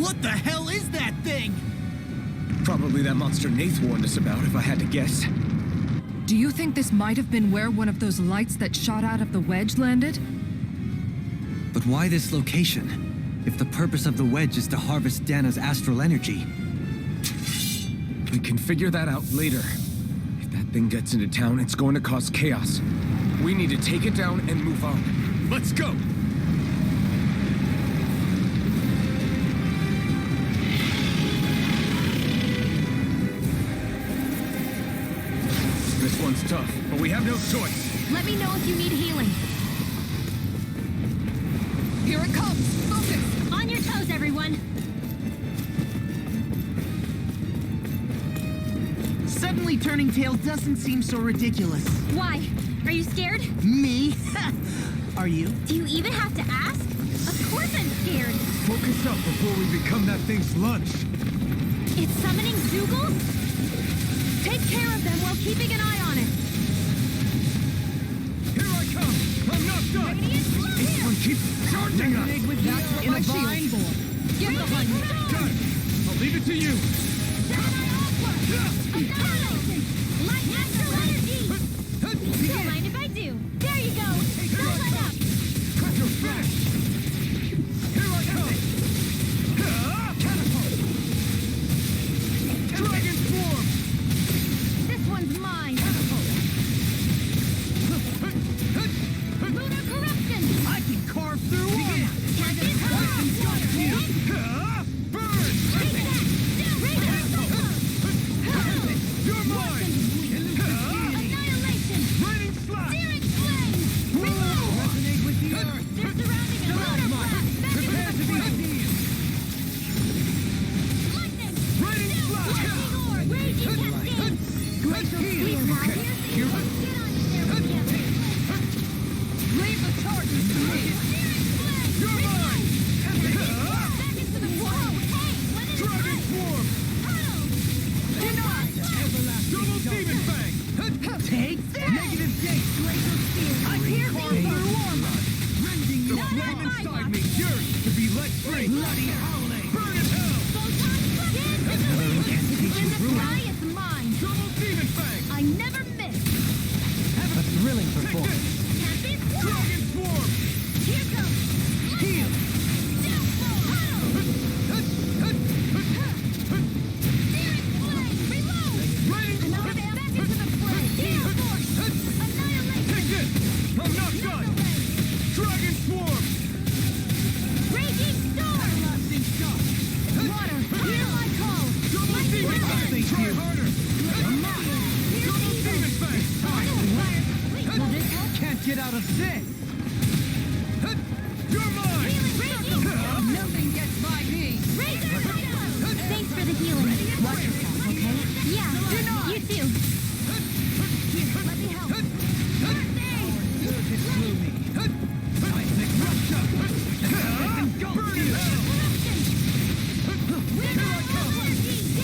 What the hell is that thing? Probably that monster Nath warned us about, if I had to guess. Do you think this might have been where one of those lights that shot out of the wedge landed? But why this location, if the purpose of the wedge is to harvest Dana's astral energy? We can figure that out later. If that thing gets into town, it's going to cause chaos. We need to take it down and move on. Let's go! This one's tough, but we have no choice. Let me know if you need healing. Here it comes! Focus! On your toes, everyone! Suddenly turning tail doesn't seem so ridiculous. Why? Are you scared? Me? Are you? Do you even have to ask? Of course I'm scared. Focus up before we become that thing's lunch. It's summoning Zoogles? Take care of them while keeping an eye on it. Here I come! I'm not done! This one keeps charging us! That's what my shield's for. Get behind me! Got it! I'll leave it to you! Annihilation! Light astral energy! Don't mind if I do. There you go! Don't let up! You're finished! Here I come! Catapult! Dragon Swarm! This one's mine! Lunar corruption! I can carve through armor! Captain Burn! Take that! Raise that cycle! You're mine! Annihilation! Raining slash! Searing flame! Reload! Resonate with the earth! They're surrounding a lunar blast! Back into Prepare the to be fray! seized! Lightning! Raining slash! Lightning orb! Raging cascade! Glacial spear! Here Get on in there together! Leave the charges to me! Searing flame! You're mine! Back into the whoa! Hey! Let it Dragon fight! Swarm! Tunnel! Denied! Double Demon Fang! Take that! Negative gate! Glacial spear! I pierce through armor! Rending The your flame my inside luck. me yearns to be let free! Bloody howling! Burn in hell! Photon flame! Dance in the wind! In the sky, it's mine! Double Demon Fang! I never miss! A thrilling performance. Can't be squashed! Dragon Swarm! Here goes! Heal! Searing flame! Reload! Raining Another back into the flame! Heal force! Annihilation! Take this! I'm not done! Dragon Swarm! Raging storm! Blasting shot! Water! Hear my call! Double Light Demon wind! Fang! Try harder! Double Demon Fang! Will this help? Can't get out of this! You're mine! Raging! Nothing gets by me! Razor cycle! Thanks for the healing. Watch yourself, okay? Yeah, you too. Here, let me help. Surface gloomy. Seismic rupture! Burn in hell!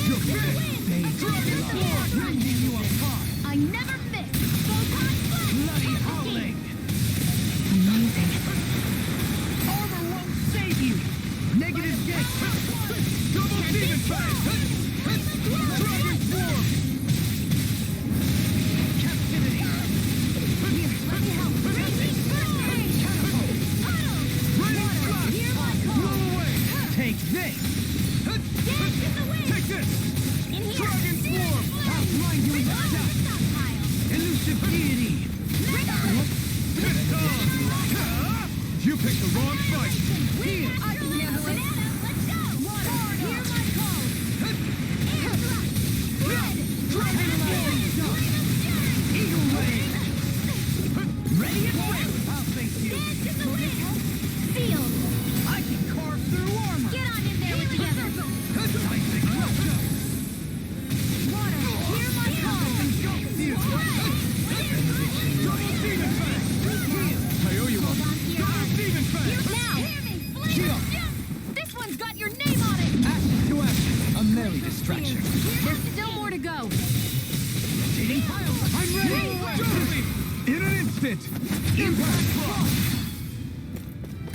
You're finished! Dragon Swarm! Rending you apart! I never miss. Photon blast! Bloody howling! Amazing. Armor won't save you! Negative gate! Double Demon Fang! Dragon Swarm! Captivity! Here, let me help. Raging flame! Catapult! Raining slash! Hear my call. Blow away! Take this! Dance in the wind! Take this! In here! Dragon Swarm! I'll blind you in the Reload the dust! stockpile! Elusive deity! This time! You picked the wrong fight! Here! I can handle it! Let's go! Water! Hear my call! Air thrust! Red! Dragon Blade! Eagle Wing! Ready and win! I'll face you! Dance in the wind! Sealed! I can carve through armor! Get on in there together! Seismic rupture! Water! Hear my call! Double Demon Fang! I owe you one! Double Demon Fang! Now! This one's got your name on it! Action to action! A merry distraction! There's still more to go! I'm ready! Totally! In an instant! Impact Block!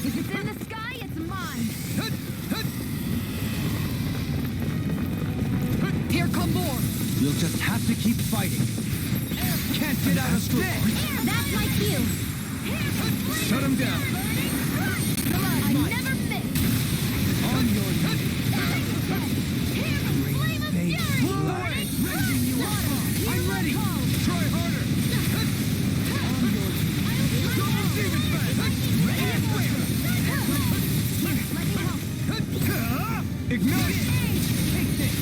If it's in the sky, it's mine! Here come more! We'll just have to keep fighting. Can't get out of this! That's my cue. Shut him down. I never miss. On your knees. Flame of Great fury. blood. Raising you up. I'm ready. Try harder. Double demon fang. Let me help. Ignite. Take this.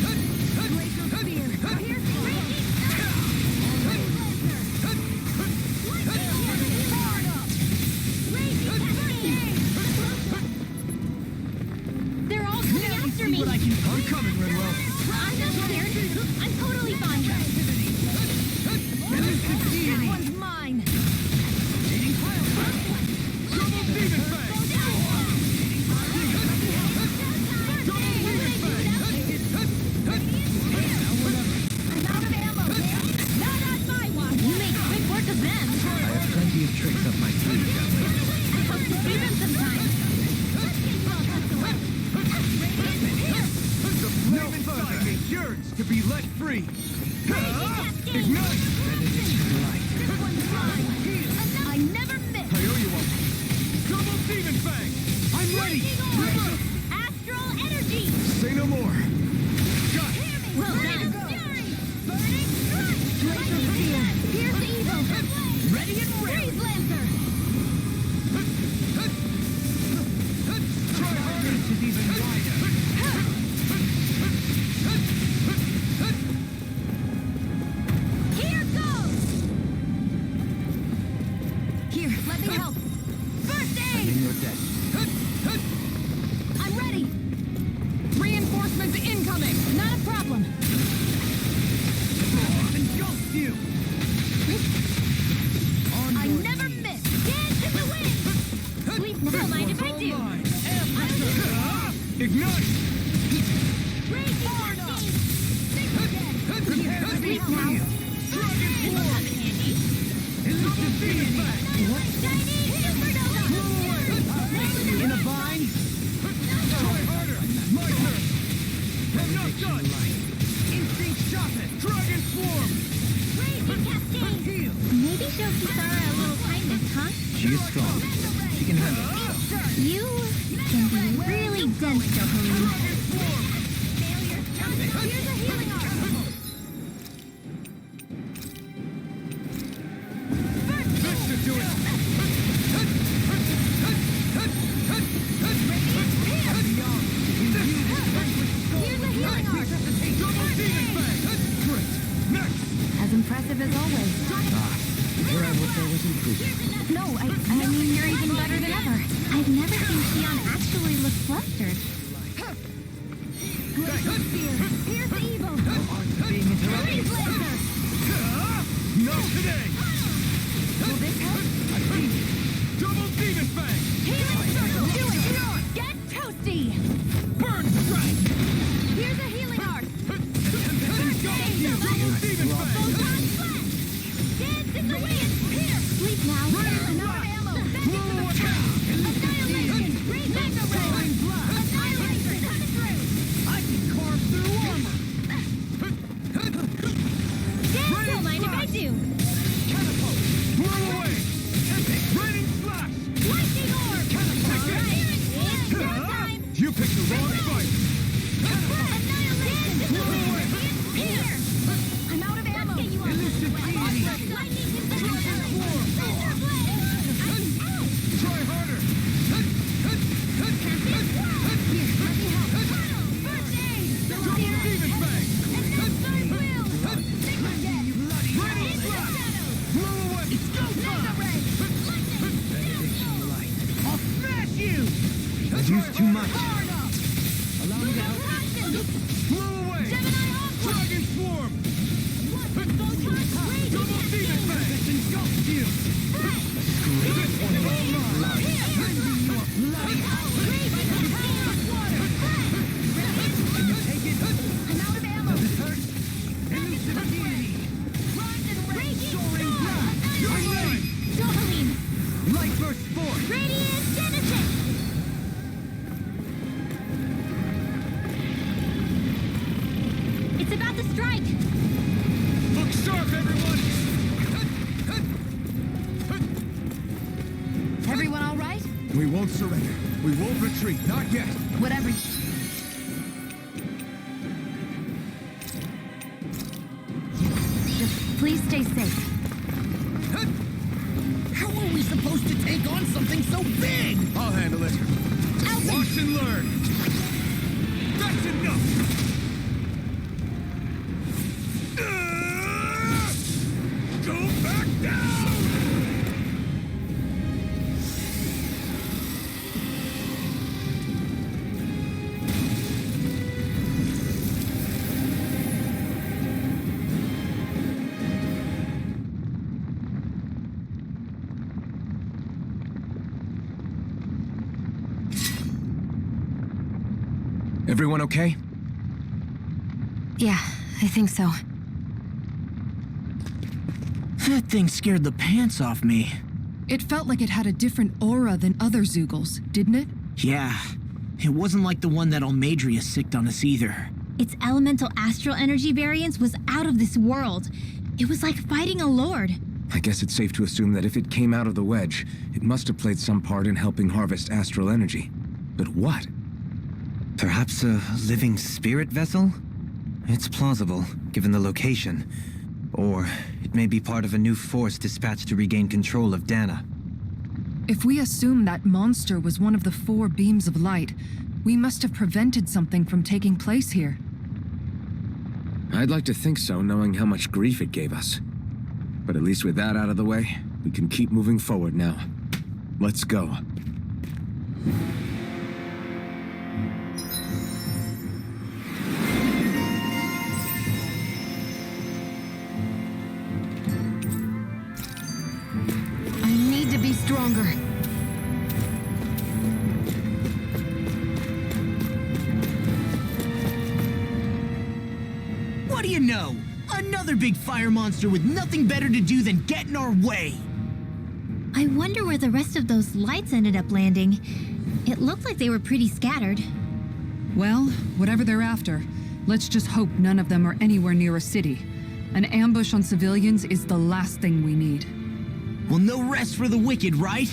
Glacial spear. Here's the They're all coming after me. I'm coming, Redwell. I'm not scared. I'm totally fine. That one's mine. Double demon fang. I'm out of ammo. Not on my watch. You made quick work of them. I have plenty of tricks up my sleeve, young lady. I hope to see them sometime. No fire yearns to be let free. Ignite. I never miss. I owe you one. Double demon fang. I'm ready. Astral energy. Say no more. Got it. Well done. Glacial spear. Here's evil. Ready and Freeze lancer. Try harder. This is even wider. Here goes. Here, let me help. First In aid. your debt. I'm ready. Reinforcements incoming! Not a problem. Engulfed you. On I your never knees. miss. Dance in the wind. Please, don't mind if I do. Ignite. Raging cascade. Sleep now. Dragon form. Elusive demon fang. Shiny supernova. In a vine? Try harder. My turn. I'm not done. Instinct sharpen. Dragon swarm. Raging cascade. Heal. Maybe show Kisara a little kindness, huh? She is strong. She can handle it. You can be really dense, Johaleen. Here's a healing arm. This should do it. Here's a healing arm. Double demon fang. Great. Next. As impressive as always. Here I wish there was improvement. No, I mean you're even better than ever. I've never seen Shionne actually look flustered. Glacial spear. Here's the evil. Being interrupted. Freeze lancer. Not today. Will this help? Double demon fang. Healing circle. Do it. Get toasty. Burn strike. Here's a healing arc. Double demon fang. Photon flash. Dance in the wind. Here. Sleep now. I'm out of ammo. Annihilation. Raise mega ray. Annihilation. Cut through. I can carve through armor. Dance, don't mind if I do. Catapult. Blow away. Raining slash. Lightning orb. All right. It's your time. You picked the wrong fight. Annihilation. Blow away. Here. I'm out of ammo. Elusive deity. Lightning is the Dragon swarm. Try harder. Here, let me help. First aid. Double demon fang. And now third wheel. Sigma dead. Raining slash. Blow away. It's go Mega ray. Lightning. I'll smash you. I've used too much. Power up. Allow me to help. Blow away. Gemini Aqua. Dragon swarm. Photon raging Double demon fang. Engulfed you. This one is all mine. Can you take it? I'm out of ammo. Does it hurt? Elusive deity. Soaring blast. You're right. Johaleen. Light burst forth. Radiant Genesis. It's about to won't surrender. We won't retreat. Not yet. Whatever. Just please stay safe. How are we supposed to take on something so big? I'll handle it. Alvin! Watch and learn. That's enough. Go back down. Everyone okay? Yeah, I think so. That thing scared the pants off me. It felt like it had a different aura than other Zeugles, didn't it? Yeah, it wasn't like the one that Almadria sicked on us either. Its elemental astral energy variance was out of this world. It was like fighting a lord. I guess it's safe to assume that if it came out of the wedge, it must have played some part in helping harvest astral energy. But what? Perhaps a living spirit vessel? It's plausible, given the location. Or it may be part of a new force dispatched to regain control of Dana. If we assume that monster was one of the 4 beams of light, we must have prevented something from taking place here. I'd like to think so, knowing how much grief it gave us. But at least with that out of the way, we can keep moving forward now. Let's go. Stronger. What do you know? Another big fire monster with nothing better to do than get in our way. I wonder where the rest of those lights ended up landing. It looked like they were pretty scattered. Well, whatever they're after, let's just hope none of them are anywhere near a city. An ambush on civilians is the last thing we need. Well, no rest for the wicked, right?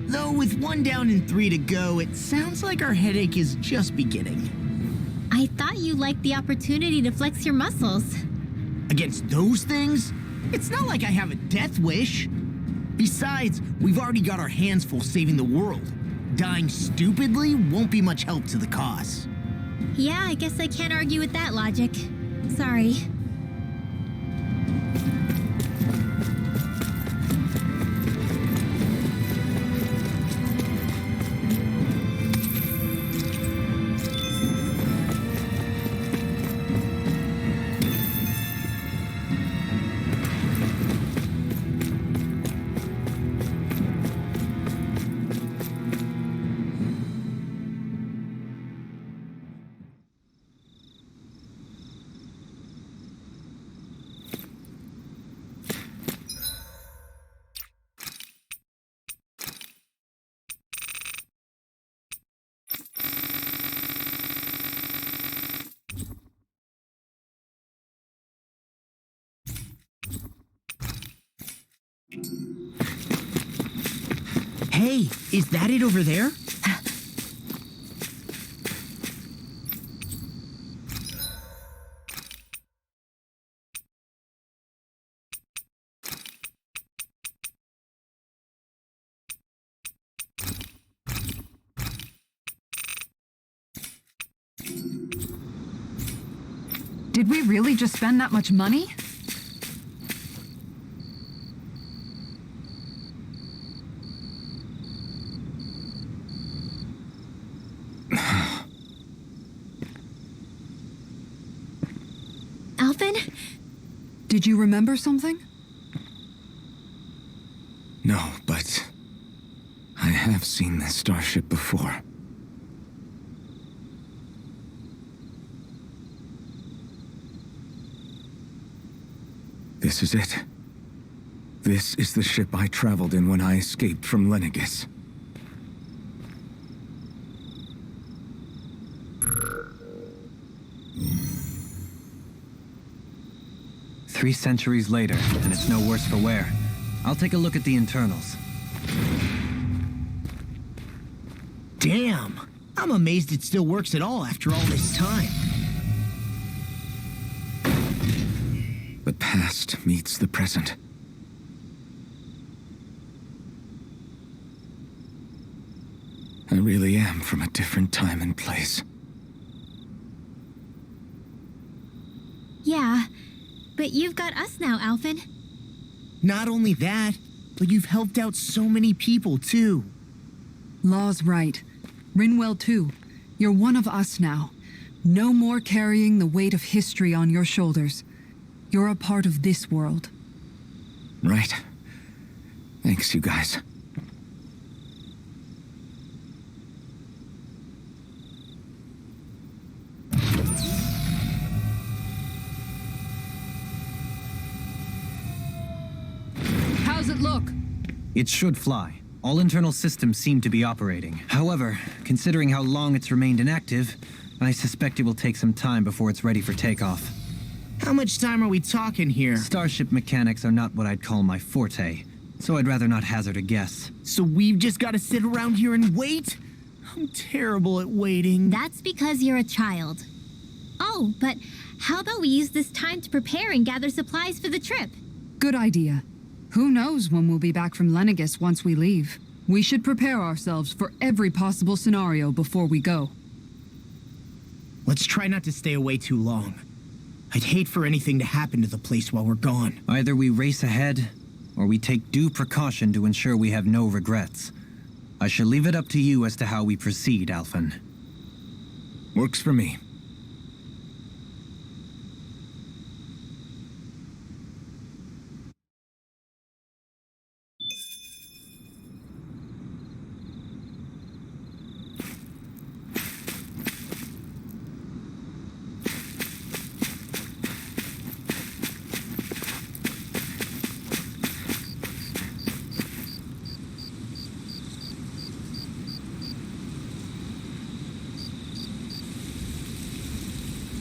Though with 1 down and 3 to go, it sounds like our headache is just beginning. I thought you liked the opportunity to flex your muscles. Against those things? It's not like I have a death wish. Besides, we've already got our hands full saving the world. Dying stupidly won't be much help to the cause. Yeah, I guess I can't argue with that logic. Sorry. Hey, is that it over there? Did we really just spend that much money? Alvin? Did you remember something? No, but I have seen this starship before. This is it. This is the ship I traveled in when I escaped from Lenegis. Three centuries later, and it's no worse for wear. I'll take a look at the internals. Damn. I'm amazed it still works at all after all this time. The past meets the present. I really am from a different time and place. Yeah, but you've got us now, Alphen. Not only that, but you've helped out so many people, too. Law's right. Rinwell too. You're one of us now. No more carrying the weight of history on your shoulders. You're a part of this world. Right. Thanks, you guys. How's it look? It should fly. All internal systems seem to be operating. However, considering how long it's remained inactive, I suspect it will take some time before it's ready for takeoff. How much time are we talking here? Starship mechanics are not what I'd call my forte, so I'd rather not hazard a guess. So we've just got to sit around here and wait? I'm terrible at waiting. That's because you're a child. Oh, but how about we use this time to prepare and gather supplies for the trip? Good idea. Who knows when we'll be back from Lenegis once we leave? We should prepare ourselves for every possible scenario before we go. Let's try not to stay away too long. I'd hate for anything to happen to the place while we're gone. Either we race ahead, or we take due precaution to ensure we have no regrets. I shall leave it up to you as to how we proceed, Alphen. Works for me.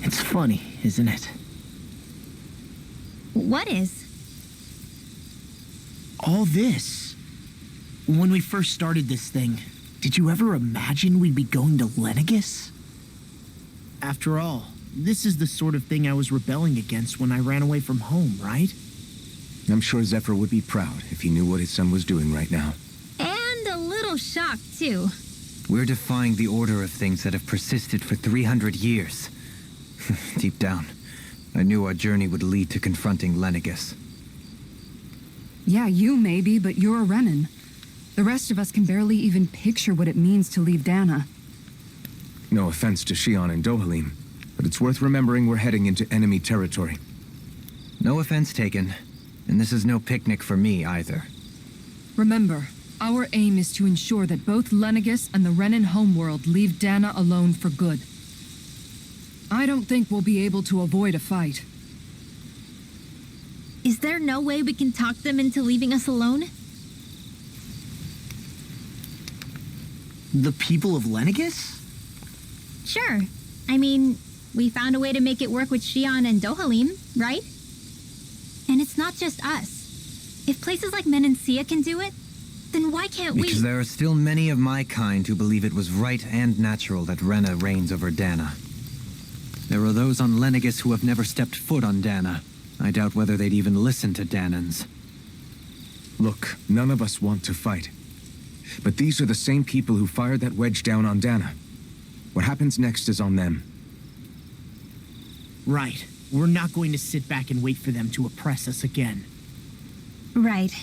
It's funny, isn't it? What is? All this. When we first started this thing, did you ever imagine we'd be going to Lenegis? After all, this is the sort of thing I was rebelling against when I ran away from home, right? I'm sure Zephyr would be proud if he knew what his son was doing right now. And a little shocked, too. We're defying the order of things that have persisted for 300 years. Deep down, I knew our journey would lead to confronting Lenegis. Yeah, you maybe, but you're a Renan. The rest of us can barely even picture what it means to leave Dana. No offense to Shionne and Dohalim, but it's worth remembering we're heading into enemy territory. No offense taken, and this is no picnic for me either. Remember, our aim is to ensure that both Lenegis and the Renan homeworld leave Dana alone for good. I don't think we'll be able to avoid a fight. Is there no way we can talk them into leaving us alone? The people of Lenegis? Sure. I mean, we found a way to make it work with Shionne and Dohalim, right? And it's not just us. If places like Menancia can do it, then why can't we? Because there are still many of my kind who believe it was right and natural that Rena reigns over Dana. There are those on Lenegis who have never stepped foot on Dana. I doubt whether they'd even listen to Danans. Look, none of us want to fight. But these are the same people who fired that wedge down on Dana. What happens next is on them. Right. We're not going to sit back and wait for them to oppress us again. Right.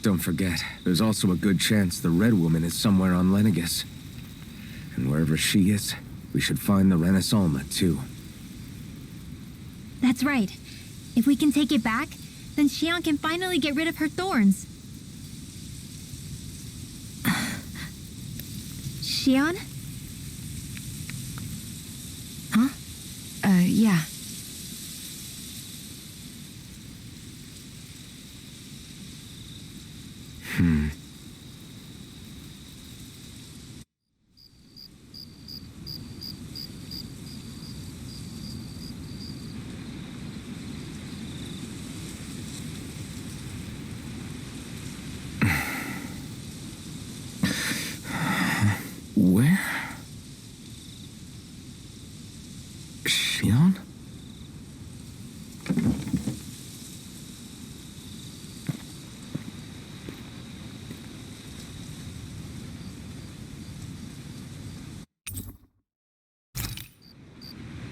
Don't forget, there's also a good chance the Red Woman is somewhere on Lenegis. And wherever she is, we should find the Renaissance too. That's right. If we can take it back, then Shionne can finally get rid of her thorns. Shionne? Huh? Yeah.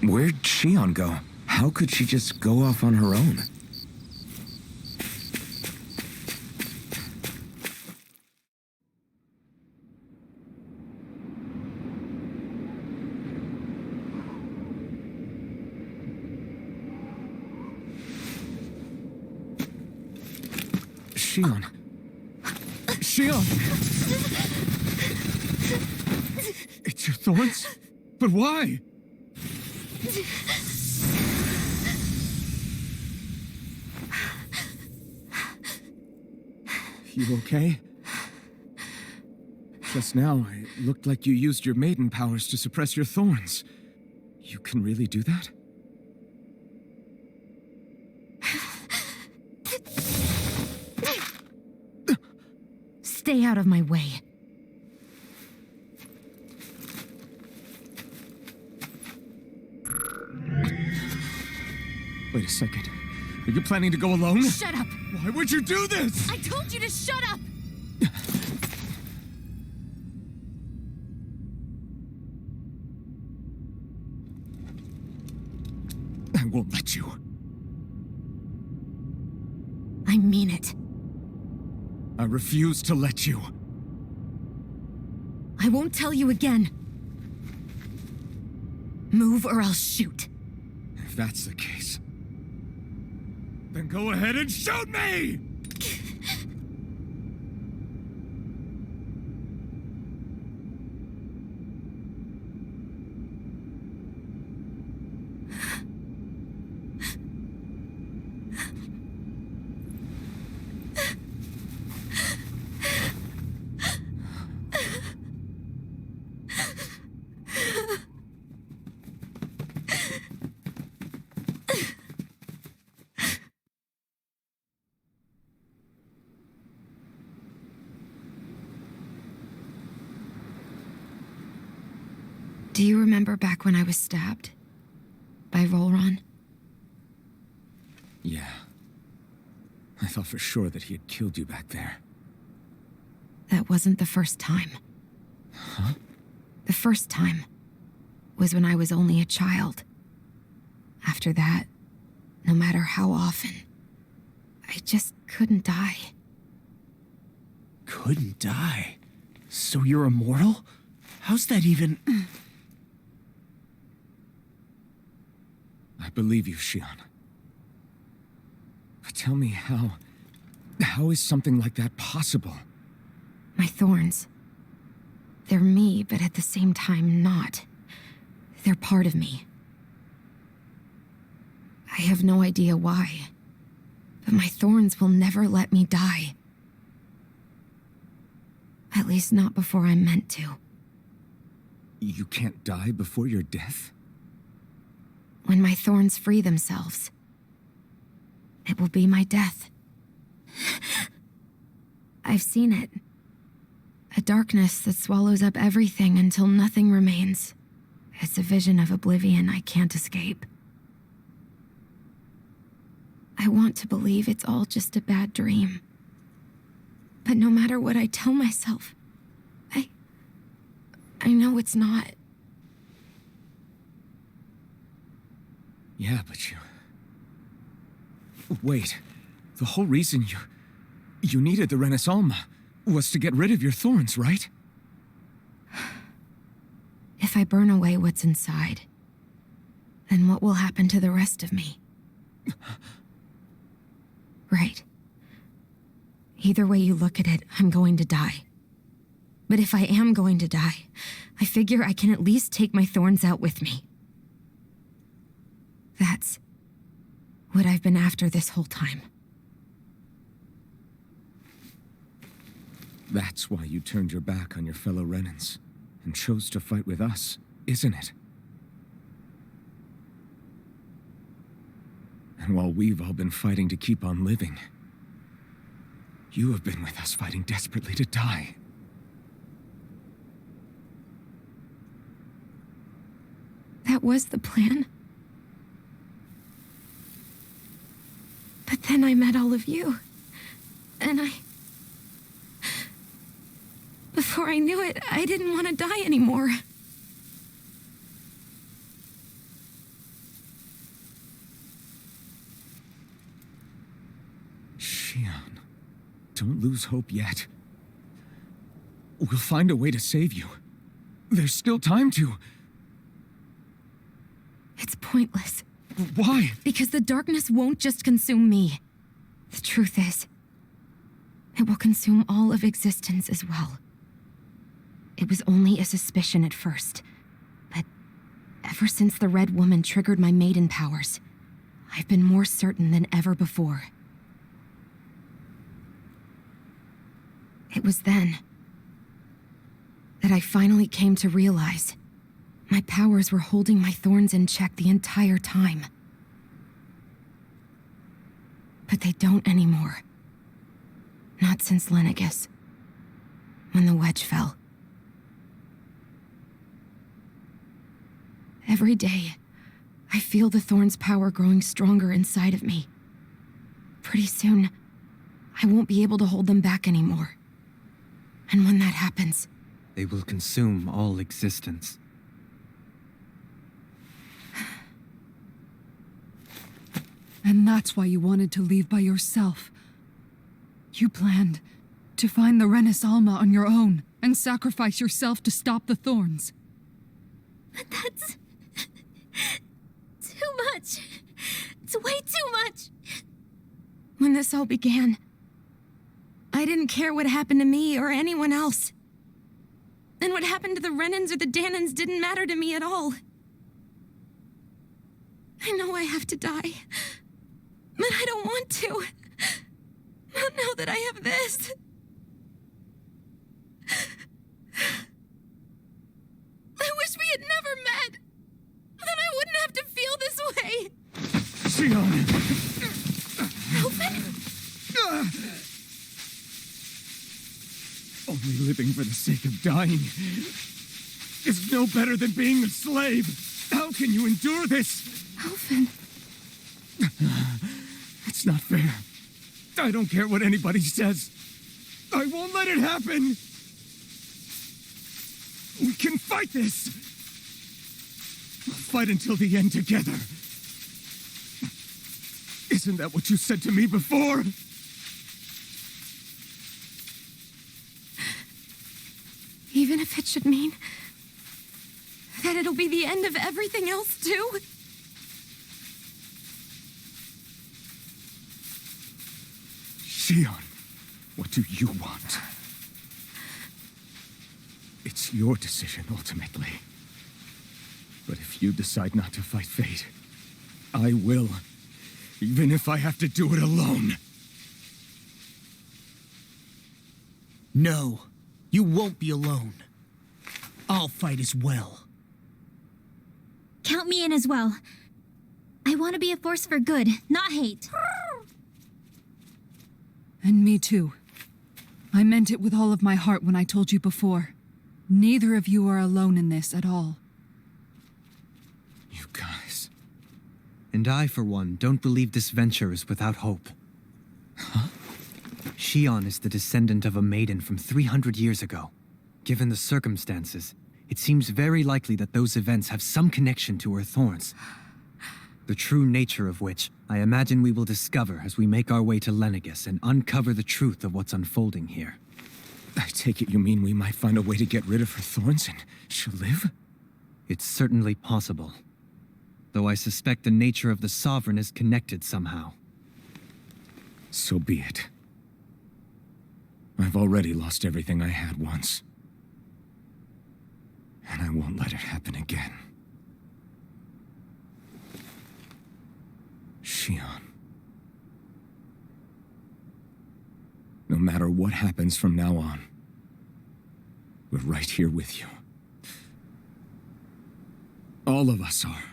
Where'd Shionne go? How could she just go off on her own? Shionne. Shionne! It's your thorns? But why? You okay? Just now, it looked like you used your maiden powers to suppress your thorns. You can really do that? Stay out of my way. Wait a second. Are you planning to go alone? Shut up! Why would you do this? I told you to shut up! I won't let you. I mean it. I refuse to let you. I won't tell you again. Move or I'll shoot. If that's the case, then go ahead and shoot me! Do you remember back when I was stabbed? By Rolron? Yeah. I thought for sure that he had killed you back there. That wasn't the first time. Huh? The first time was when I was only a child. After that, no matter how often, I just couldn't die. Couldn't die? So you're immortal? How's that even... I believe you, Shionne. But tell me how is something like that possible? My thorns. They're me, but at the same time not. They're part of me. I have no idea why, but my thorns will never let me die. At least not before I'm meant to. You can't die before your death? When my thorns free themselves, it will be my death. I've seen it. A darkness that swallows up everything until nothing remains. It's a vision of oblivion I can't escape. I want to believe it's all just a bad dream. But no matter what I tell myself, I know it's not. Yeah, but you... Wait. The whole reason you needed the Renaissance was to get rid of your thorns, right? If I burn away what's inside, then what will happen to the rest of me? Right. Either way you look at it, I'm going to die. But if I am going to die, I figure I can at least take my thorns out with me. That's what I've been after this whole time. That's why you turned your back on your fellow Renans and chose to fight with us, isn't it? And while we've all been fighting to keep on living, you have been with us fighting desperately to die. That was the plan. But then I met all of you. And before I knew it, I didn't want to die anymore. Shionne, don't lose hope yet. We'll find a way to save you. There's still time to... It's pointless. Why? Because the darkness won't just consume me. The truth is, it will consume all of existence as well. It was only a suspicion at first, but ever since the Red Woman triggered my maiden powers, I've been more certain than ever before. It was then that I finally came to realize my powers were holding my thorns in check the entire time. But they don't anymore. Not since Lenegis, when the wedge fell. Every day, I feel the thorn's power growing stronger inside of me. Pretty soon, I won't be able to hold them back anymore. And when that happens... They will consume all existence. And that's why you wanted to leave by yourself. You planned to find the Renis Alma on your own and sacrifice yourself to stop the thorns. But that's... too much. It's way too much. When this all began, I didn't care what happened to me or anyone else. And what happened to the Renans or the Danans didn't matter to me at all. I know I have to die, but I don't want to. Not now that I have this. I wish we had never met. Then I wouldn't have to feel this way. Shionne! Elfin? Only living for the sake of dying is no better than being a slave. How can you endure this? Elfin. It's not fair. I don't care what anybody says. I won't let it happen. We can fight this. We'll fight until the end together. Isn't that what you said to me before? Even if it should mean that it'll be the end of everything else, too? Shionne, what do you want? It's your decision, ultimately. But if you decide not to fight fate, I will. Even if I have to do it alone. No, you won't be alone. I'll fight as well. Count me in as well. I want to be a force for good, not hate. And me too. I meant it with all of my heart when I told you before. Neither of you are alone in this at all. You guys... And I, for one, don't believe this venture is without hope. Huh? Shionne is the descendant of a maiden from 300 years ago. Given the circumstances, it seems very likely that those events have some connection to her thorns. The true nature of which, I imagine we will discover as we make our way to Lenegis and uncover the truth of what's unfolding here. I take it you mean we might find a way to get rid of her thorns and she'll live? It's certainly possible. Though I suspect the nature of the Sovereign is connected somehow. So be it. I've already lost everything I had once. And I won't let it happen again. Shionne. No matter what happens from now on, we're right here with you. All of us are.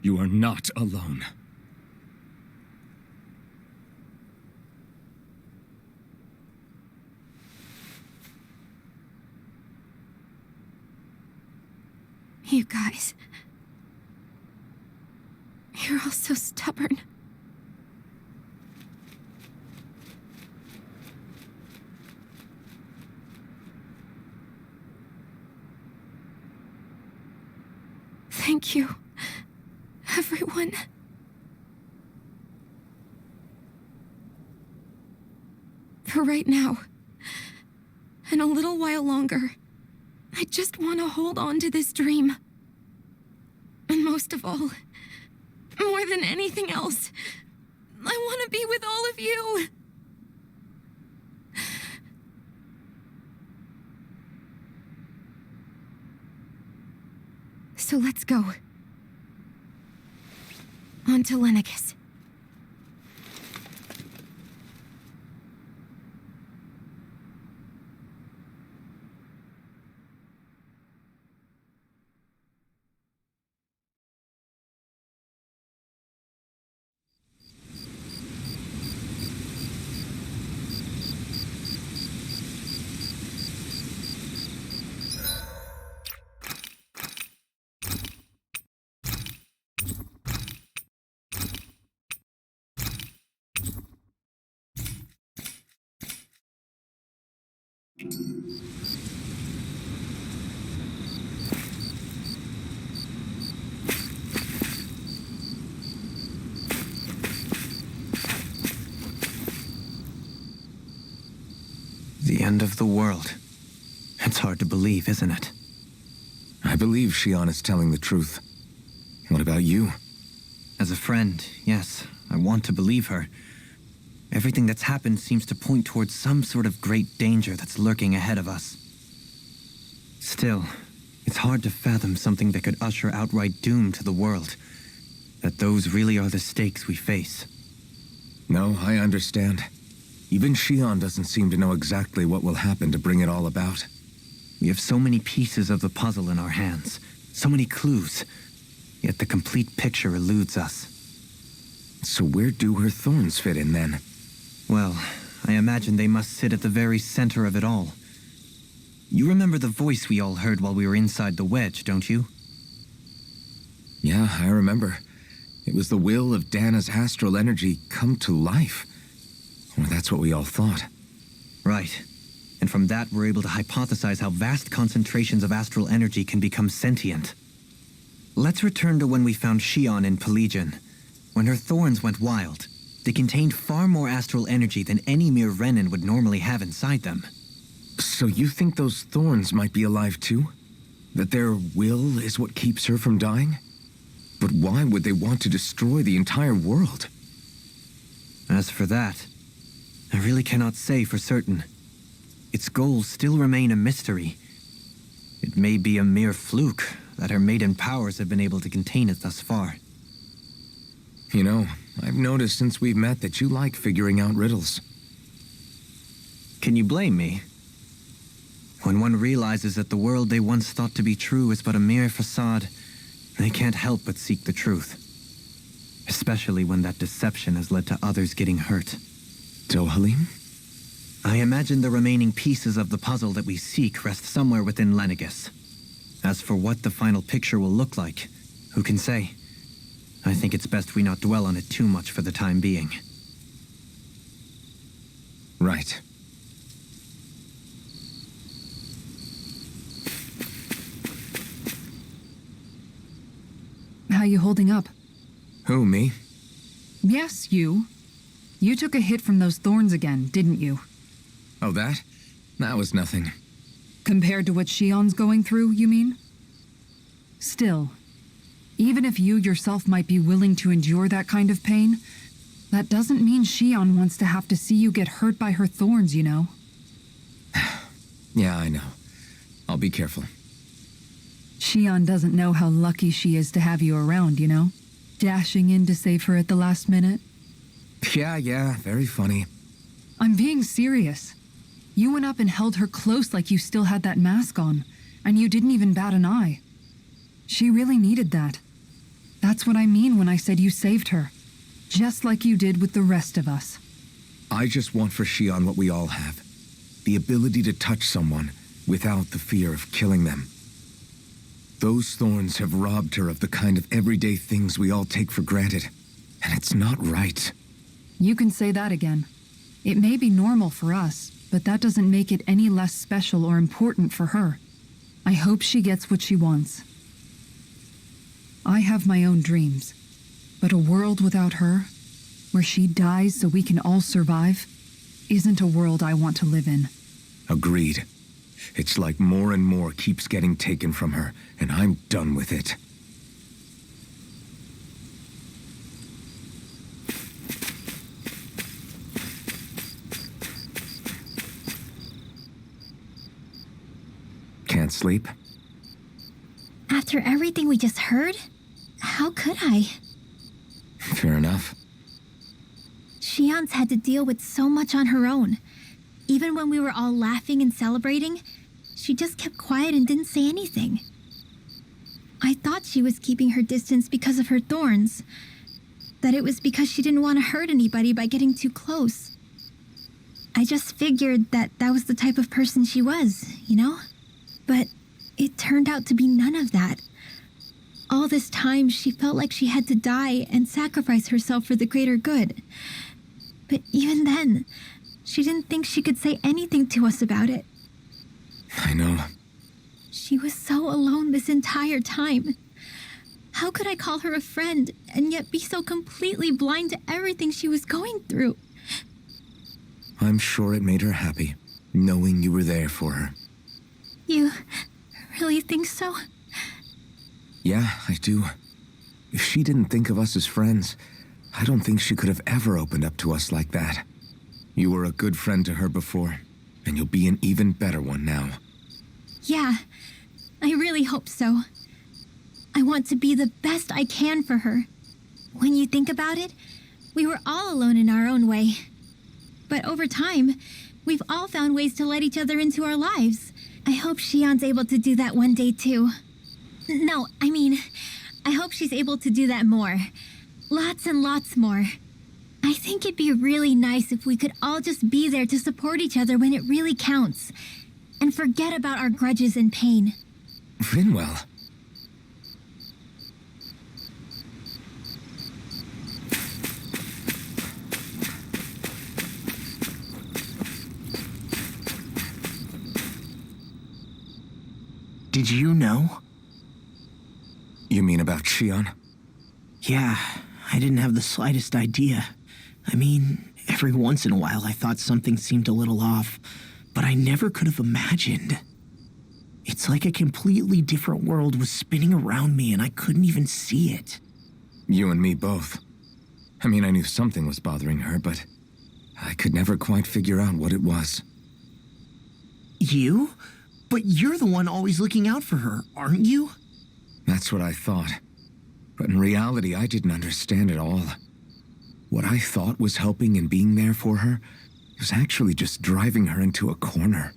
You are not alone. You guys... You're all so stubborn. Thank you, everyone. For right now, and a little while longer, I just want to hold on to this dream. And most of all, more than anything else, I want to be with all of you. So let's go. On to Lenegis. The end of the world. It's hard to believe, isn't it? I believe Shionne is telling the truth. What about you? As a friend, yes, I want to believe her. Everything that's happened seems to point towards some sort of great danger that's lurking ahead of us. Still, it's hard to fathom something that could usher outright doom to the world. That those really are the stakes we face. No, I understand. Even Shionne doesn't seem to know exactly what will happen to bring it all about. We have so many pieces of the puzzle in our hands, so many clues, yet the complete picture eludes us. So where do her thorns fit in then? Well, I imagine they must sit at the very center of it all. You remember the voice we all heard while we were inside the wedge, don't you? Yeah, I remember. It was the will of Dana's astral energy come to life. Or that's what we all thought. Right. And from that, we're able to hypothesize how vast concentrations of astral energy can become sentient. Let's return to when we found Shionne in Pelagian. When her thorns went wild, they contained far more astral energy than any mere Renin would normally have inside them. So you think those thorns might be alive too? That their will is what keeps her from dying? But why would they want to destroy the entire world? As for that, I really cannot say for certain. Its goals still remain a mystery. It may be a mere fluke that her maiden powers have been able to contain it thus far. You know, I've noticed since we've met that you like figuring out riddles. Can you blame me? When one realizes that the world they once thought to be true is but a mere facade, they can't help but seek the truth. Especially when that deception has led to others getting hurt. Dohalim? I imagine the remaining pieces of the puzzle that we seek rest somewhere within Lenegis. As for what the final picture will look like, who can say? I think it's best we not dwell on it too much for the time being. Right. How you holding up? Who, me? Yes, you. You took a hit from those thorns again, didn't you? Oh, that? That was nothing. Compared to what Shionne's going through, you mean? Still, even if you yourself might be willing to endure that kind of pain, that doesn't mean Shionne wants to have to see you get hurt by her thorns, you know? Yeah, I know. I'll be careful. Shionne doesn't know how lucky she is to have you around, you know? Dashing in to save her at the last minute. Yeah, very funny. I'm being serious. You went up and held her close like you still had that mask on, and you didn't even bat an eye. She really needed that. That's what I mean when I said you saved her. Just like you did with the rest of us. I just want for Shionne what we all have. The ability to touch someone without the fear of killing them. Those thorns have robbed her of the kind of everyday things we all take for granted. And it's not right. You can say that again. It may be normal for us, but that doesn't make it any less special or important for her. I hope she gets what she wants. I have my own dreams, but a world without her, where she dies so we can all survive, isn't a world I want to live in. Agreed. It's like more and more keeps getting taken from her, and I'm done with it. Can't sleep? After everything we just heard, how could I? Fair enough. Shionne's had to deal with so much on her own. Even when we were all laughing and celebrating, she just kept quiet and didn't say anything. I thought she was keeping her distance because of her thorns. That it was because she didn't want to hurt anybody by getting too close. I just figured that that was the type of person she was, you know? But it turned out to be none of that. All this time, she felt like she had to die and sacrifice herself for the greater good. But even then, she didn't think she could say anything to us about it. I know. She was so alone this entire time. How could I call her a friend and yet be so completely blind to everything she was going through? I'm sure it made her happy, knowing you were there for her. You really think so? Yeah, I do. If she didn't think of us as friends, I don't think she could have ever opened up to us like that. You were a good friend to her before, and you'll be an even better one now. Yeah, I really hope so. I want to be the best I can for her. When you think about it, we were all alone in our own way. But over time, we've all found ways to let each other into our lives. I hope Shionne's able to do that one day too. No, I mean, I hope she's able to do that more. Lots and lots more. I think it'd be really nice if we could all just be there to support each other when it really counts. And forget about our grudges and pain. Rinwell. Did you know? You mean about Shionne? Yeah, I didn't have the slightest idea. I mean, every once in a while I thought something seemed a little off, but I never could have imagined. It's like a completely different world was spinning around me and I couldn't even see it. You and me both. I mean, I knew something was bothering her, but I could never quite figure out what it was. You? But you're the one always looking out for her, aren't you? That's what I thought. But in reality, I didn't understand it all. What I thought was helping and being there for her was actually just driving her into a corner.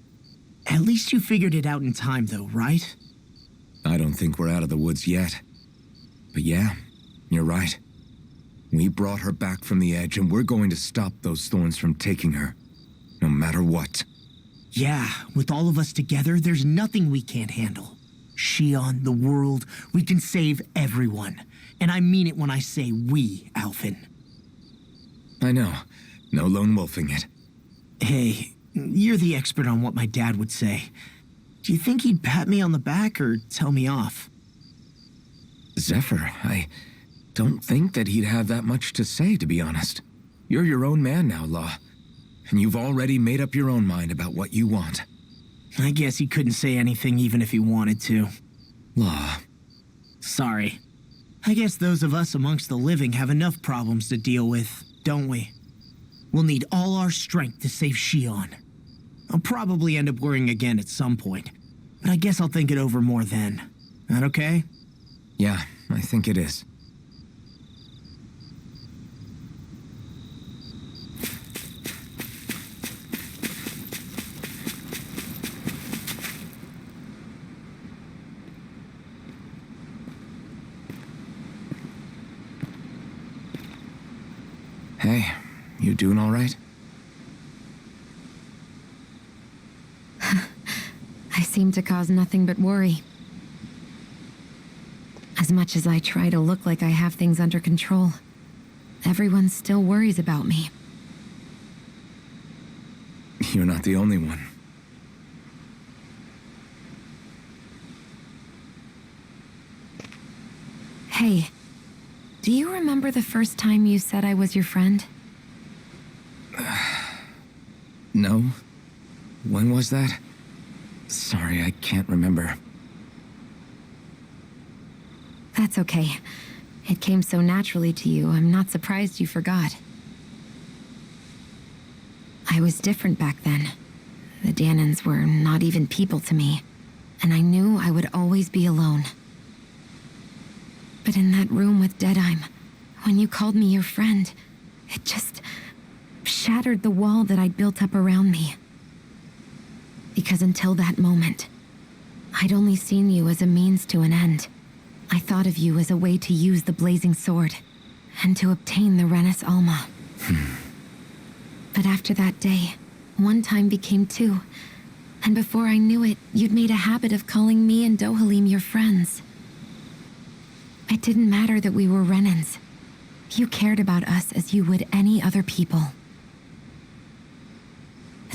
At least you figured it out in time, though, right? I don't think we're out of the woods yet. But yeah, you're right. We brought her back from the edge, and we're going to stop those thorns from taking her, no matter what. Yeah, with all of us together, there's nothing we can't handle. Shionne, the world, we can save everyone. And I mean it when I say we, Alphen. I know. No lone wolfing it. Hey, you're the expert on what my dad would say. Do you think he'd pat me on the back or tell me off? Zephyr, I don't think that he'd have that much to say, to be honest. You're your own man now, Law. And you've already made up your own mind about what you want. I guess he couldn't say anything even if he wanted to. Law. Sorry. I guess those of us amongst the living have enough problems to deal with, don't we? We'll need all our strength to save Shionne. I'll probably end up worrying again at some point, but I guess I'll think it over more then. That okay? Yeah, I think it is. Hey, you doing all right? I seem to cause nothing but worry. As much as I try to look like I have things under control, everyone still worries about me. You're not the only one. Hey, do you remember the first time you said I was your friend? No? When was that? Sorry, I can't remember. That's okay. It came so naturally to you, I'm not surprised you forgot. I was different back then. The Danans were not even people to me, and I knew I would always be alone. But in that room with Deadime, when you called me your friend, it just shattered the wall that I'd built up around me. Because until that moment, I'd only seen you as a means to an end. I thought of you as a way to use the blazing sword, and to obtain the Renis Alma. But after that day, one time became two, and before I knew it, you'd made a habit of calling me and Dohalim your friends. It didn't matter that we were Renans. You cared about us as you would any other people.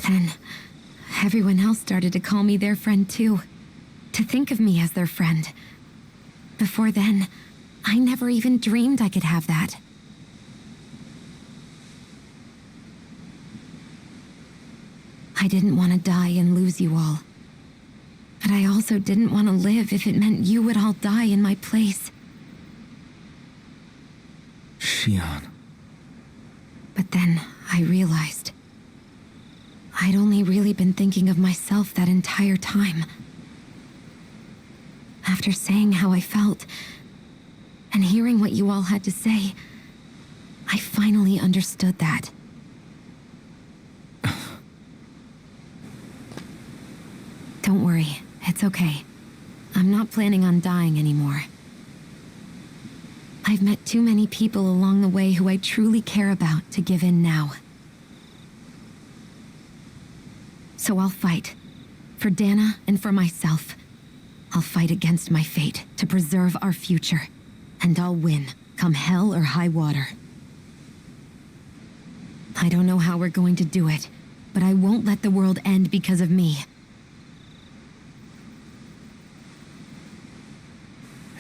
Then, everyone else started to call me their friend too, to think of me as their friend. Before then, I never even dreamed I could have that. I didn't want to die and lose you all. But I also didn't want to live if it meant you would all die in my place. Shionne. But then I realized I'd only really been thinking of myself that entire time. After saying how I felt, and hearing what you all had to say, I finally understood that. Don't worry, it's okay. I'm not planning on dying anymore. I've met too many people along the way who I truly care about to give in now. So I'll fight. For Dana and for myself. I'll fight against my fate to preserve our future. And I'll win, come hell or high water. I don't know how we're going to do it, but I won't let the world end because of me.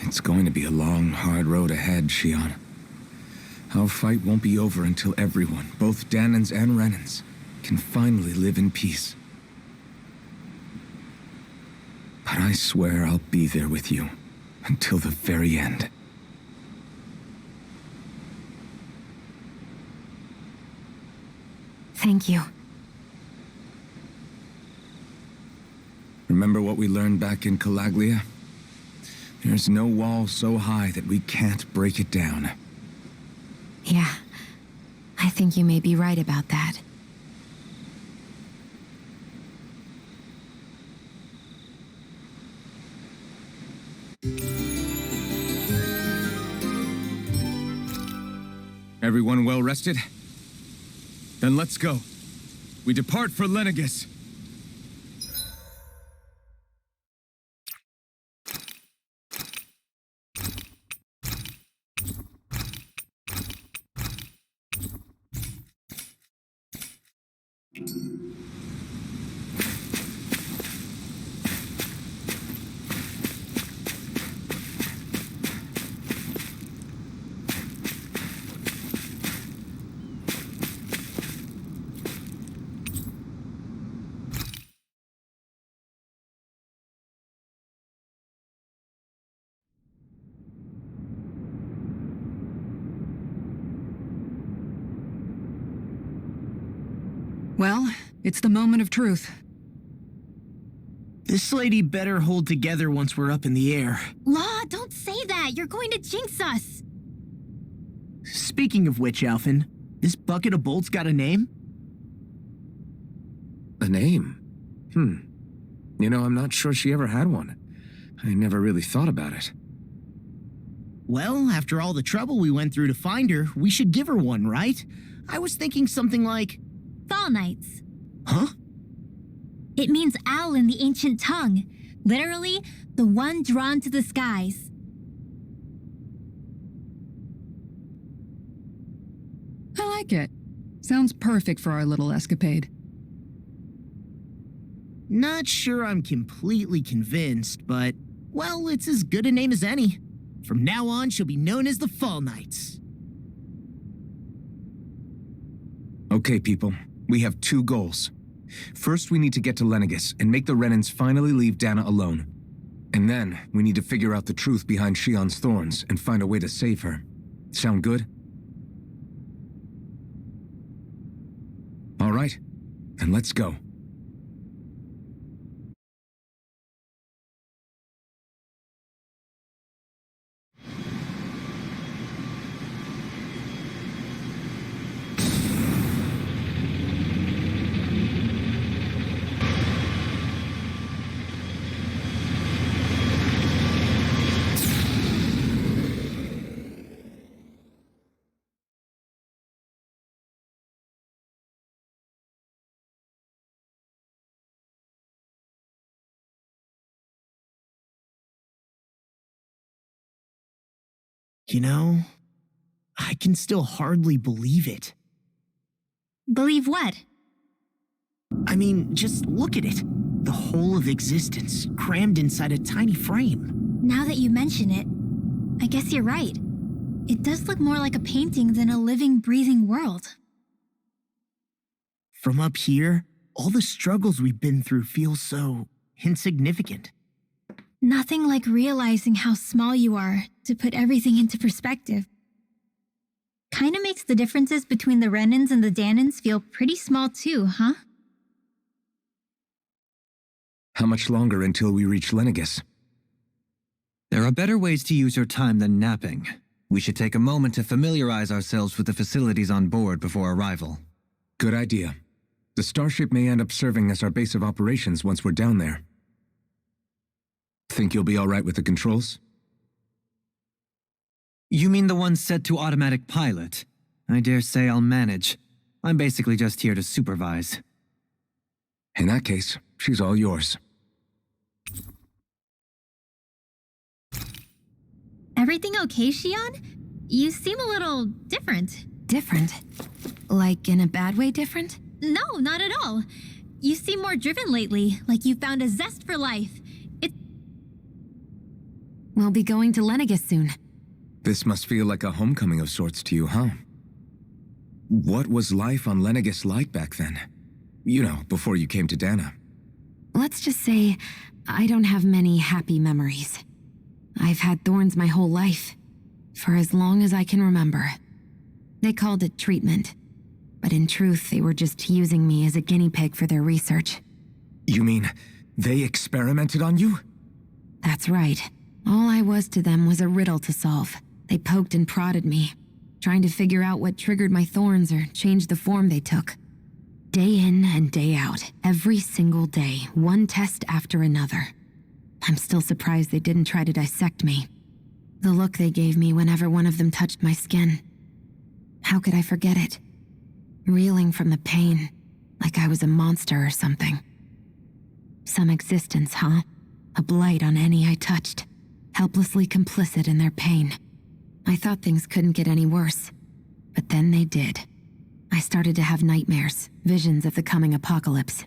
It's going to be a long, hard road ahead, Shionne. Our fight won't be over until everyone, both Danans and Renans, can finally live in peace. But I swear I'll be there with you until the very end. Thank you. Remember what we learned back in Calaglia? There's no wall so high that we can't break it down. Yeah, I think you may be right about that. Everyone well rested? Then let's go. We depart for Lenegis. Well, it's the moment of truth. This lady better hold together once we're up in the air. Law, don't say that. You're going to jinx us. Speaking of which, Alphen, this bucket of bolts got a name? A name? You know, I'm not sure she ever had one. I never really thought about it. Well, after all the trouble we went through to find her, we should give her one, right? I was thinking something like... Falneitz. Huh? It means owl in the ancient tongue. Literally, the one drawn to the skies. I like it. Sounds perfect for our little escapade. Not sure I'm completely convinced, but, well, it's as good a name as any. From now on, she'll be known as the Falneitz. Okay, people. We have two goals. First, we need to get to Lenegis and make the Renans finally leave Dana alone. And then, we need to figure out the truth behind Shionne's thorns and find a way to save her. Sound good? All right, then let's go. You know, I can still hardly believe it. Believe what? I mean, just look at it. The whole of existence crammed inside a tiny frame. Now that you mention it, I guess you're right. It does look more like a painting than a living, breathing world. From up here, all the struggles we've been through feel so insignificant. Nothing like realizing how small you are to put everything into perspective. Kinda makes the differences between the Renans and the Danans feel pretty small too, huh? How much longer until we reach Lenegis? There are better ways to use your time than napping. We should take a moment to familiarize ourselves with the facilities on board before arrival. Good idea. The Starship may end up serving as our base of operations once we're down there. Think you'll be all right with the controls? You mean the one set to automatic pilot? I dare say I'll manage. I'm basically just here to supervise. In that case, she's all yours. Everything okay, Shionne? You seem a little different. Different? Like in a bad way different? No, not at all. You seem more driven lately, like you found a zest for life. We'll be going to Lenegis soon. This must feel like a homecoming of sorts to you, huh? What was life on Lenegis like back then? You know, before you came to Dana. Let's just say, I don't have many happy memories. I've had thorns my whole life, for as long as I can remember. They called it treatment, but in truth, they were just using me as a guinea pig for their research. You mean, they experimented on you? That's right. All I was to them was a riddle to solve. They poked and prodded me, trying to figure out what triggered my thorns or changed the form they took. Day in and day out, every single day, one test after another. I'm still surprised they didn't try to dissect me. The look they gave me whenever one of them touched my skin. How could I forget it? Reeling from the pain, like I was a monster or something. Some existence, huh? A blight on any I touched. Helplessly complicit in their pain. I thought things couldn't get any worse, but then they did. I started to have nightmares, visions of the coming apocalypse.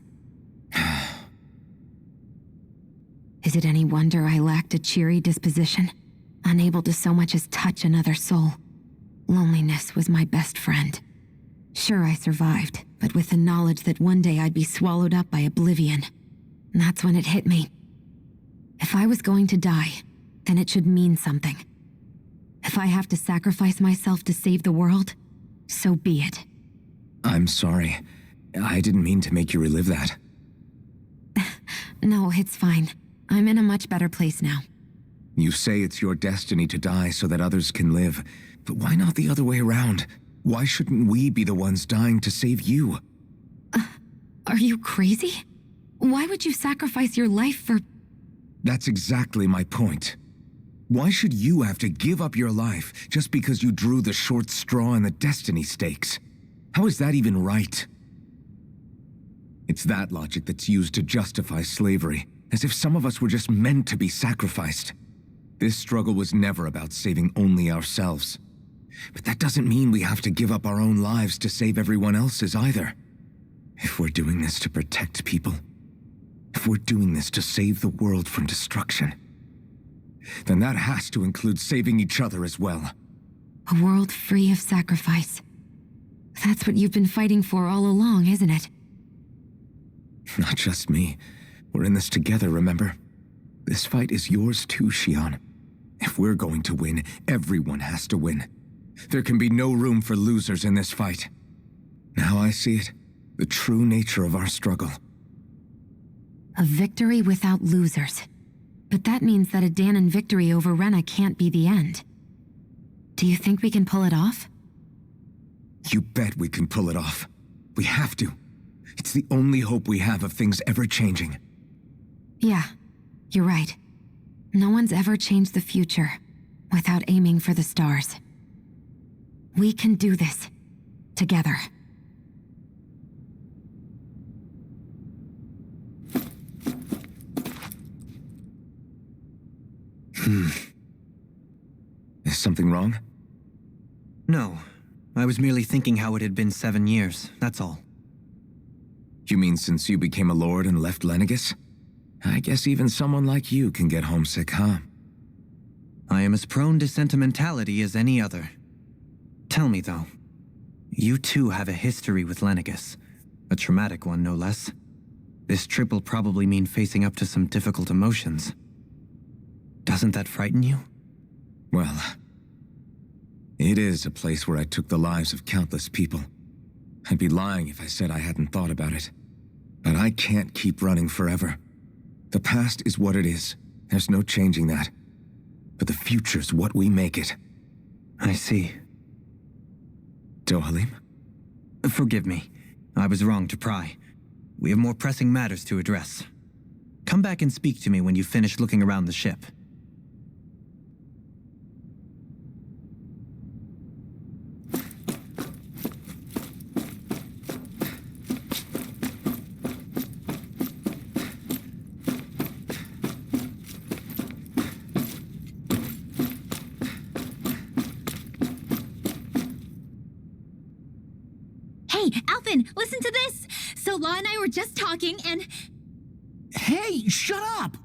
Is it any wonder I lacked a cheery disposition, unable to so much as touch another soul? Loneliness was my best friend. Sure, I survived, but with the knowledge that one day I'd be swallowed up by oblivion. And that's when it hit me. If I was going to die, then it should mean something. If I have to sacrifice myself to save the world, so be it. I'm sorry. I didn't mean to make you relive that. No, it's fine. I'm in a much better place now. You say it's your destiny to die so that others can live, but why not the other way around? Why shouldn't we be the ones dying to save you? Are you crazy? Why would you sacrifice your life for... That's exactly my point. Why should you have to give up your life just because you drew the short straw in the destiny stakes? How is that even right? It's that logic that's used to justify slavery, as if some of us were just meant to be sacrificed. This struggle was never about saving only ourselves. But that doesn't mean we have to give up our own lives to save everyone else's either. If we're doing this to protect people, if we're doing this to save the world from destruction, then that has to include saving each other as well. A world free of sacrifice. That's what you've been fighting for all along, isn't it? Not just me. We're in this together, remember? This fight is yours too, Shionne. If we're going to win, everyone has to win. There can be no room for losers in this fight. Now I see it. The true nature of our struggle. A victory without losers. But that means that a Danon victory over Rena can't be the end. Do you think we can pull it off? You bet we can pull it off. We have to. It's the only hope we have of things ever changing. Yeah, you're right. No one's ever changed the future without aiming for the stars. We can do this. Together. Is something wrong? No. I was merely thinking how it had been 7 years, that's all. You mean since you became a lord and left Lenegis? I guess even someone like you can get homesick, huh? I am as prone to sentimentality as any other. Tell me, though. You too have a history with Lenegis. A traumatic one, no less. This trip will probably mean facing up to some difficult emotions. Doesn't that frighten you? Well, it is a place where I took the lives of countless people. I'd be lying if I said I hadn't thought about it. But I can't keep running forever. The past is what it is. There's no changing that. But the future's what we make it. I see. Dohalim? Forgive me. I was wrong to pry. We have more pressing matters to address. Come back and speak to me when you finish looking around the ship. Hey, Alphen, listen to this! So Law and I were just talking and... Hey, shut up!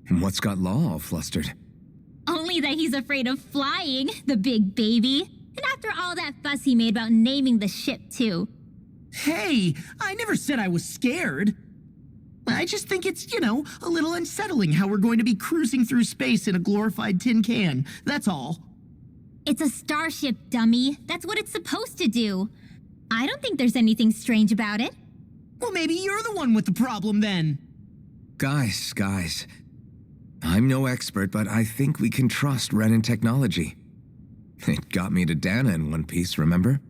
And what's got Law all flustered? Only that he's afraid of flying, the big baby. And after all that fuss he made about naming the ship, too. Hey, I never said I was scared. I just think it's, a little unsettling how we're going to be cruising through space in a glorified tin can. That's all. It's a starship, dummy. That's what it's supposed to do. I don't think there's anything strange about it. Well, maybe you're the one with the problem then. Guys. I'm no expert, but I think we can trust Renan technology. It got me to Dana in one piece, remember?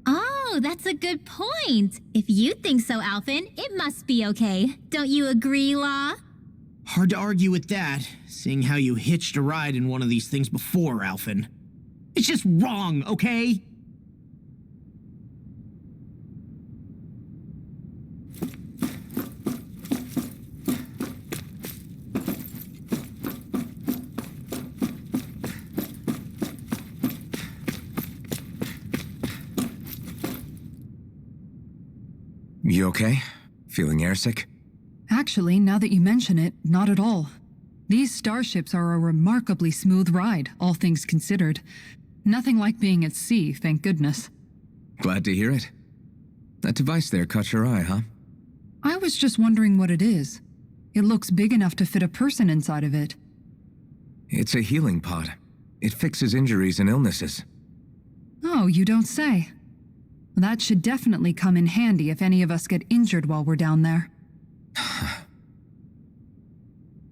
Oh, that's a good point. If you think so, Alphen, it must be okay. Don't you agree, Law? Hard to argue with that, seeing how you hitched a ride in one of these things before, Alphen. It's just wrong, okay? You okay? Feeling airsick? Actually, now that you mention it, not at all. These starships are a remarkably smooth ride, all things considered. Nothing like being at sea, thank goodness. Glad to hear it. That device there caught your eye, huh? I was just wondering what it is. It looks big enough to fit a person inside of it. It's a healing pod. It fixes injuries and illnesses. Oh, you don't say. That should definitely come in handy if any of us get injured while we're down there.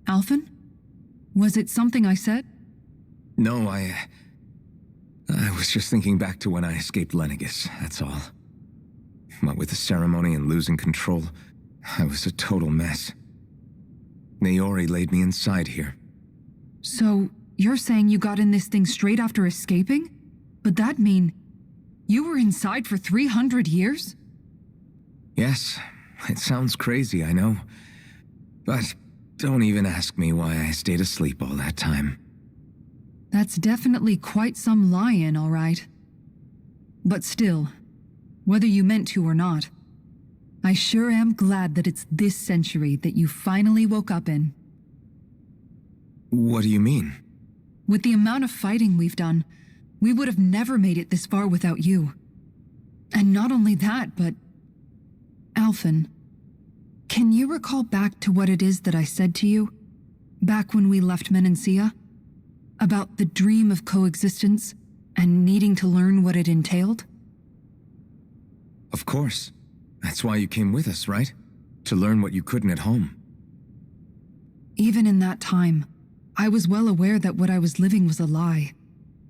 Alphen? Was it something I said? No, I was just thinking back to when I escaped Lenegis, that's all. What with the ceremony and losing control, I was a total mess. Naori laid me inside here. So, you're saying you got in this thing straight after escaping? But that'd mean you were inside for 300 years? Yes, it sounds crazy, I know. But don't even ask me why I stayed asleep all that time. That's definitely quite some lie-in, all right. But still, whether you meant to or not, I sure am glad that it's this century that you finally woke up in. What do you mean? With the amount of fighting we've done, we would have never made it this far without you. And not only that, but Alphen, can you recall back to what it is that I said to you, back when we left Menancia? About the dream of coexistence and needing to learn what it entailed? Of course. That's why you came with us, right? To learn what you couldn't at home. Even in that time, I was well aware that what I was living was a lie.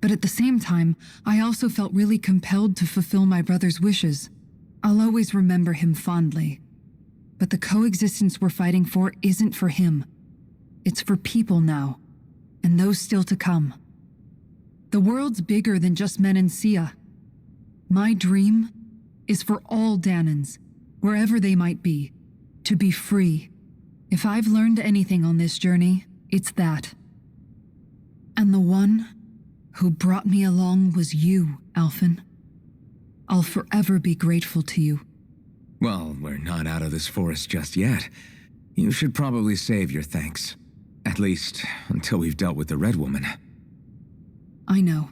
But at the same time, I also felt really compelled to fulfill my brother's wishes. I'll always remember him fondly. But the coexistence we're fighting for isn't for him. It's for people now, and those still to come. The world's bigger than just Menancia. My dream is for all Danans, wherever they might be, to be free. If I've learned anything on this journey, it's that. And the one who brought me along was you, Alphen. I'll forever be grateful to you. Well, we're not out of this forest just yet. You should probably save your thanks. At least, until we've dealt with the Red Woman. I know.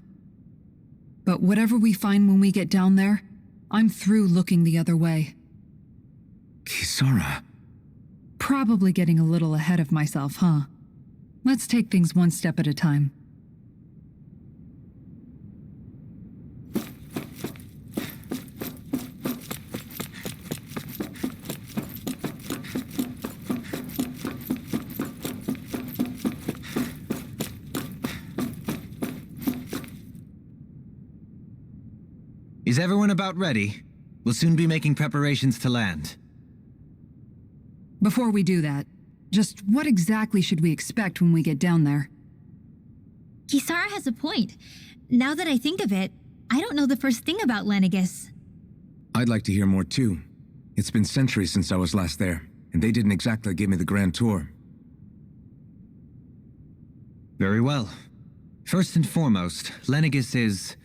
But whatever we find when we get down there, I'm through looking the other way. Kisara. Probably getting a little ahead of myself, huh? Let's take things one step at a time. Is everyone about ready? We'll soon be making preparations to land. Before we do that, just what exactly should we expect when we get down there? Kisara has a point. Now that I think of it, I don't know the first thing about Lenegis. I'd like to hear more too. It's been centuries since I was last there, and they didn't exactly give me the grand tour. Very well. First and foremost, Lenegis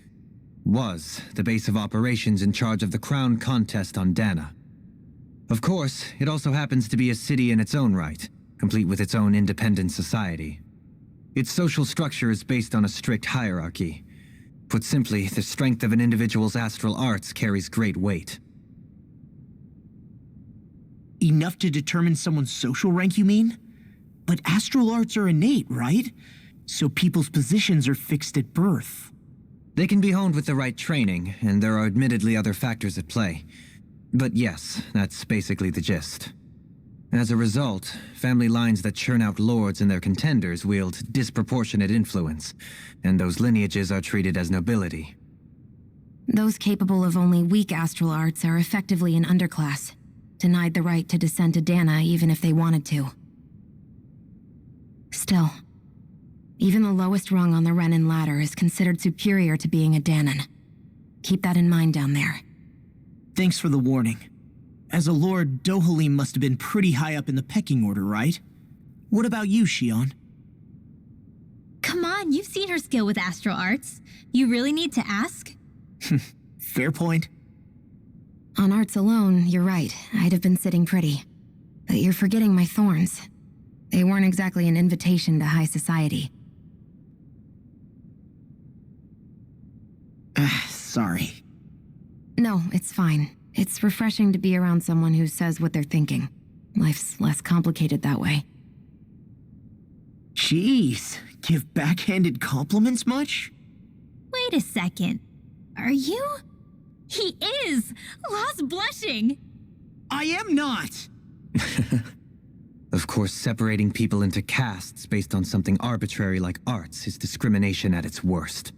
was the base of operations in charge of the crown contest on Dana. Of course, it also happens to be a city in its own right, complete with its own independent society. Its social structure is based on a strict hierarchy. Put simply, the strength of an individual's astral arts carries great weight. Enough to determine someone's social rank, you mean? But astral arts are innate, right? So people's positions are fixed at birth. They can be honed with the right training, and there are admittedly other factors at play. But yes, that's basically the gist. As a result, family lines that churn out lords and their contenders wield disproportionate influence, and those lineages are treated as nobility. Those capable of only weak astral arts are effectively an underclass, denied the right to descend to Dana even if they wanted to. Still, even the lowest rung on the Renan ladder is considered superior to being a Danan. Keep that in mind down there. Thanks for the warning. As a lord, Dohalim must have been pretty high up in the pecking order, right? What about you, Shionne? Come on, you've seen her skill with astral arts. You really need to ask? Fair point. On arts alone, you're right. I'd have been sitting pretty. But you're forgetting my thorns. They weren't exactly an invitation to high society. Sorry. No, it's fine. It's refreshing to be around someone who says what they're thinking. Life's less complicated that way. Jeez, give backhanded compliments much? Wait a second. Are you? He is! Lost blushing! I am not! Of course, separating people into castes based on something arbitrary like arts is discrimination at its worst.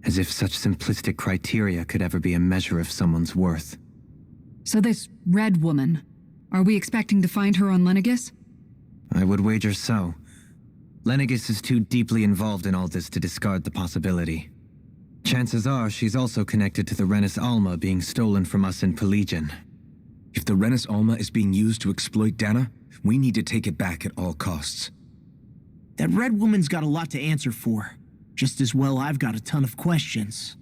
As if such simplistic criteria could ever be a measure of someone's worth. So this Red Woman, are we expecting to find her on Lenegis? I would wager so. Lenegis is too deeply involved in all this to discard the possibility. Chances are she's also connected to the Renis Alma being stolen from us in Pelagian. If the Renis Alma is being used to exploit Dana, we need to take it back at all costs. That Red Woman's got a lot to answer for. Just as well I've got a ton of questions.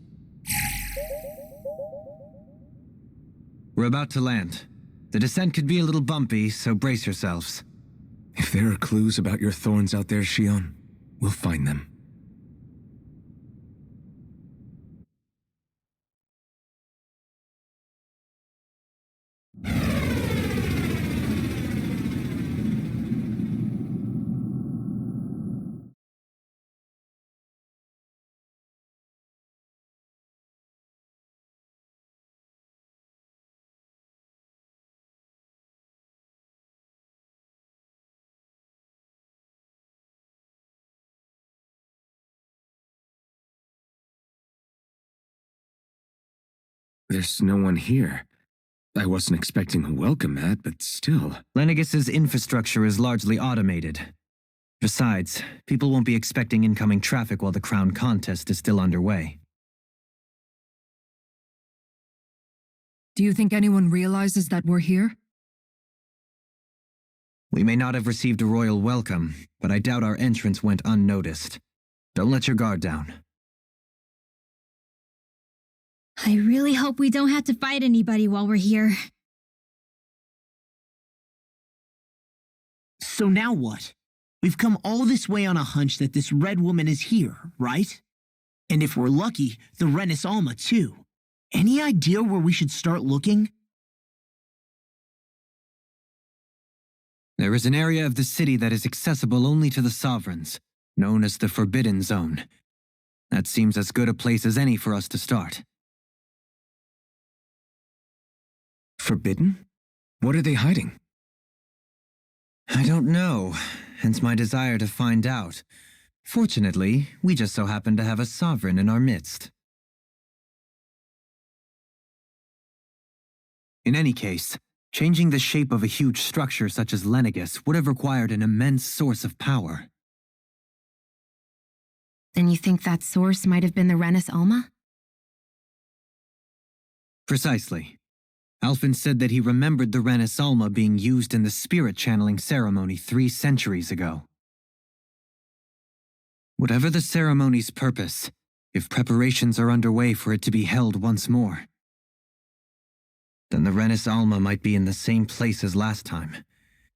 We're about to land. The descent could be a little bumpy, so brace yourselves. If there are clues about your thorns out there, Shionne, we'll find them. There's no one here. I wasn't expecting a welcome mat, but still. Lenegis's infrastructure is largely automated. Besides, people won't be expecting incoming traffic while the crown contest is still underway. Do you think anyone realizes that we're here? We may not have received a royal welcome, but I doubt our entrance went unnoticed. Don't let your guard down. I really hope we don't have to fight anybody while we're here. So now what? We've come all this way on a hunch that this red woman is here, right? And if we're lucky, the Renis Alma too. Any idea where we should start looking? There is an area of the city that is accessible only to the sovereigns, known as the Forbidden Zone. That seems as good a place as any for us to start. Forbidden? What are they hiding? I don't know, hence my desire to find out. Fortunately, we just so happen to have a sovereign in our midst. In any case, changing the shape of a huge structure such as Lenegis would have required an immense source of power. Then you think that source might have been the Renis Alma? Precisely. Alfin said that he remembered the Renis Alma being used in the spirit channeling ceremony 3 centuries ago. Whatever the ceremony's purpose, if preparations are underway for it to be held once more, then the Renis Alma might be in the same place as last time,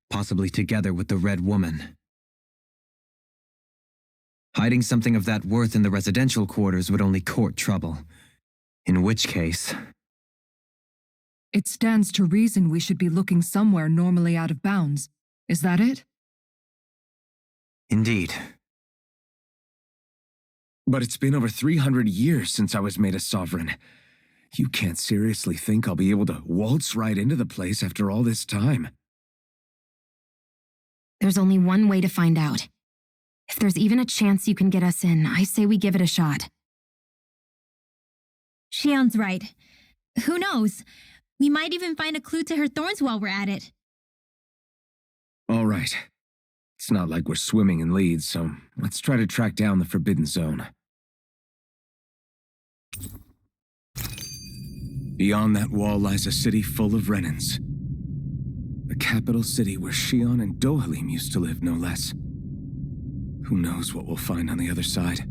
possibly together with the Red Woman. Hiding something of that worth in the residential quarters would only court trouble. In which case... It stands to reason we should be looking somewhere normally out of bounds. Is that it? Indeed. But it's been over 300 years since I was made a sovereign. You can't seriously think I'll be able to waltz right into the place after all this time. There's only one way to find out. If there's even a chance you can get us in, I say we give it a shot. Shionne's right. Who knows? We might even find a clue to her thorns while we're at it. All right. It's not like we're swimming in leads, so let's try to track down the Forbidden Zone. Beyond that wall lies a city full of Renans. The capital city where Shionne and Dohalim used to live, no less. Who knows what we'll find on the other side?